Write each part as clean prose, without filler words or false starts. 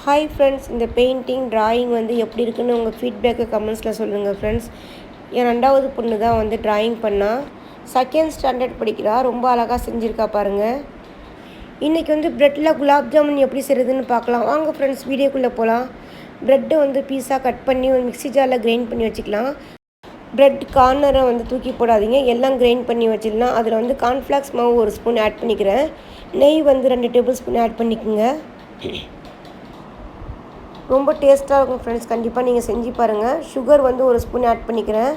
Hi friends, இந்த painting drawing வந்து எப்படி இருக்குன்னு உங்கள் ஃபீட்பேக்கை கமெண்ட்ஸில் சொல்லுங்கள் ஃப்ரெண்ட்ஸ். என் 2வது பொண்ணு தான் வந்து ட்ராயிங் பண்ணால் செகண்ட் ஸ்டாண்டர்ட் படிக்கிறா. ரொம்ப அழகாக செஞ்சுருக்கா பாருங்கள். இன்றைக்கி வந்து ப்ரெட்டில் குலாப் ஜாமுன் எப்படி செய்கிறதுன்னு பார்க்கலாம். வாங்க ஃப்ரெண்ட்ஸ், வீடியோக்குள்ளே போகலாம். ப்ரெட்டை வந்து பீஸாக கட் பண்ணி ஒரு மிக்ஸி ஜாரில் கிரைண்ட் பண்ணி வச்சுக்கலாம். ப்ரெட் கார்னரை வந்து தூக்கி போடாதீங்க, எல்லாம் கிரைண்ட் பண்ணி வச்சிடலாம். அதில் வந்து கார்ன்ஃப்ளாக்ஸ் மாவு 1 ஸ்பூன் ஆட் பண்ணிக்கிறேன். நெய் வந்து 2 டேபிள் ஸ்பூன் ஆட் பண்ணிக்கோங்க. ரொம்ப டேஸ்ட்டாக இருக்கும் ஃப்ரெண்ட்ஸ், கண்டிப்பாக நீங்கள் செஞ்சு பாருங்கள். சுகர் வந்து 1 ஸ்பூன் ஆட் பண்ணிக்கிறேன்.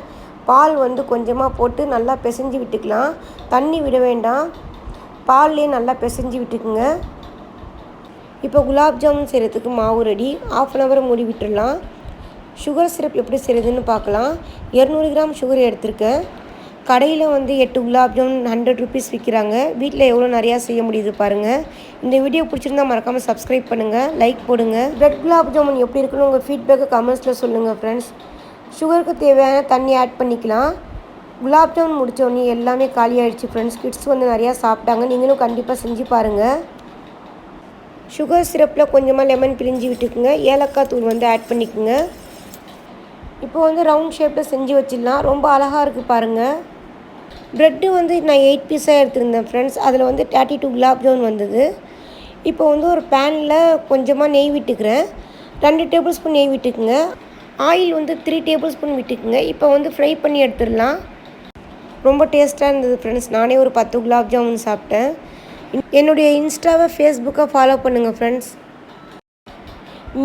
பால் வந்து கொஞ்சமாக போட்டு நல்லா பிசைஞ்சு விட்டுக்கலாம். தண்ணி விட வேண்டாம், பால்லேயே நல்லா பிசைஞ்சு விட்டுக்குங்க. இப்போ குலாப் ஜாமுன் செய்கிறதுக்கு மாவு ரெடி. 1/2 hour மூடி விட்டுடலாம். சுகர் சிரப் எப்படி செய்கிறதுன்னு பார்க்கலாம். 200 கிராம் சுகர் எடுத்திருக்கேன். கடையில் வந்து 8 குலாப் ஜாமுன் 100 ருபீஸ் விற்கிறாங்க. வீட்டில் எவ்வளோ நிறையா செய்ய முடியுது பாருங்கள். இந்த வீடியோ பிடிச்சிருந்தா மறக்காமல் சப்ஸ்கிரைப் பண்ணுங்கள், லைக் போடுங்க. ப்ரெட் குலாப் ஜாமுன் எப்படி இருக்குன்னு உங்கள் ஃபீட்பேக்கை கமெண்ட்ஸில் சொல்லுங்கள் ஃப்ரெண்ட்ஸ். சுகருக்கு தேவையான தண்ணி ஆட் பண்ணிக்கலாம். குலாப் ஜாமுன் முடித்தோடனே எல்லாமே காலி ஆகிடுச்சு ஃப்ரெண்ட்ஸ். கிட்ஸ் வந்து நிறையா சாப்பிட்டாங்க. நீங்களும் கண்டிப்பாக செஞ்சு பாருங்கள். சுகர் சிரப்பில் கொஞ்சமாக லெமன் பிழிஞ்சு விட்டுக்குங்க. ஏலக்காய் தூள் வந்து ஆட் பண்ணிக்கோங்க. இப்போ வந்து ரவுண்ட் ஷேப்பில் செஞ்சு வச்சிடலாம். ரொம்ப அழகாக இருக்குது பாருங்கள். ப்ரெட்டு வந்து நான் 8 பீஸாக எடுத்துருந்தேன் ஃப்ரெண்ட்ஸ். அதில் வந்து 32 குலாப் ஜாமுன் வந்தது. இப்போ வந்து ஒரு பேனில் கொஞ்சமாக நெய் விட்டுக்கிறேன். 2 டேபிள் ஸ்பூன் நெய் விட்டுக்குங்க. ஆயில் வந்து 3 டேபிள் ஸ்பூன் விட்டுக்குங்க. இப்போ வந்து ஃப்ரை பண்ணி எடுத்துடலாம். ரொம்ப டேஸ்ட்டாக இருந்தது ஃப்ரெண்ட்ஸ். நானே ஒரு 10 குலாப் ஜாமுன் சாப்பிட்டேன். என்னுடைய இன்ஸ்டாவை ஃபேஸ்புக்கை ஃபாலோ பண்ணுங்கள் ஃப்ரெண்ட்ஸ்.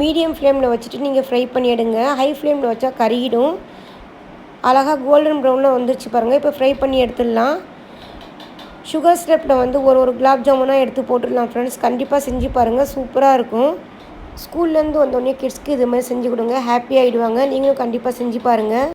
மீடியம் ஃப்ளேமில் வச்சுட்டு நீங்கள் ஃப்ரை பண்ணி எடுங்க. ஹை ஃப்ளேமில் வச்சா கருகிடும். அழகாக கோல்டன் ப்ரௌனில் வந்துருச்சு பாருங்கள். இப்போ ஃப்ரை பண்ணி எடுத்துடலாம். சுகர் சிரப்பில் வந்து ஒரு குலாப் ஜாமுனாக எடுத்து போட்டுடலாம் ஃப்ரெண்ட்ஸ். கண்டிப்பாக செஞ்சு பாருங்கள், சூப்பராக இருக்கும். ஸ்கூல்லேருந்து வந்தோடனே கிட்ஸ்க்கு இது மாதிரி செஞ்சு கொடுங்க, ஹாப்பி ஆகிடுவாங்க. நீங்களும் கண்டிப்பாக செஞ்சு பாருங்கள்.